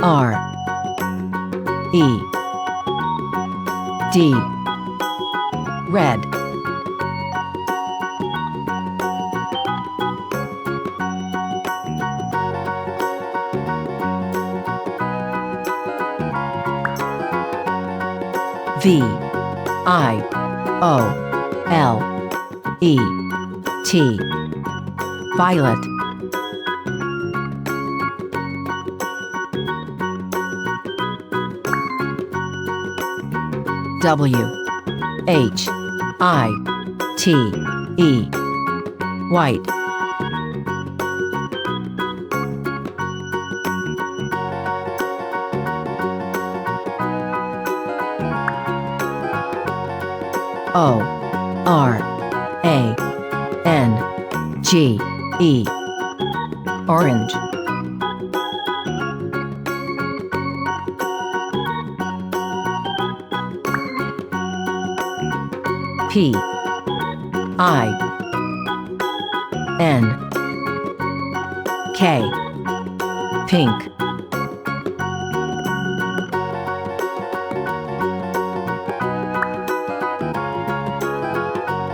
R E D. Red. V I O L E T. Violet. W H I T E. White. O R A N G E. Orange. P I N K. Pink.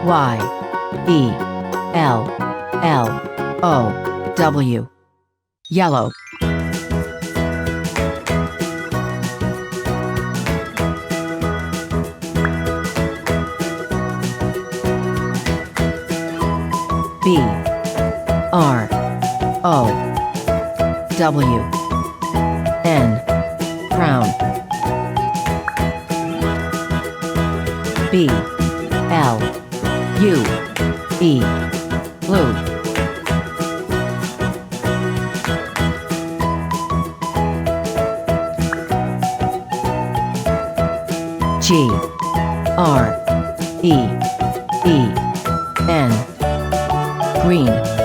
Y E L L O W. Yellow. B R O W N. Brown. B L U E. Blue. G R E E N. Green.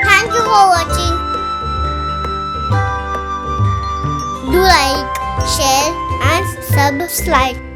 Thank you for watching. Do like, share and subscribe.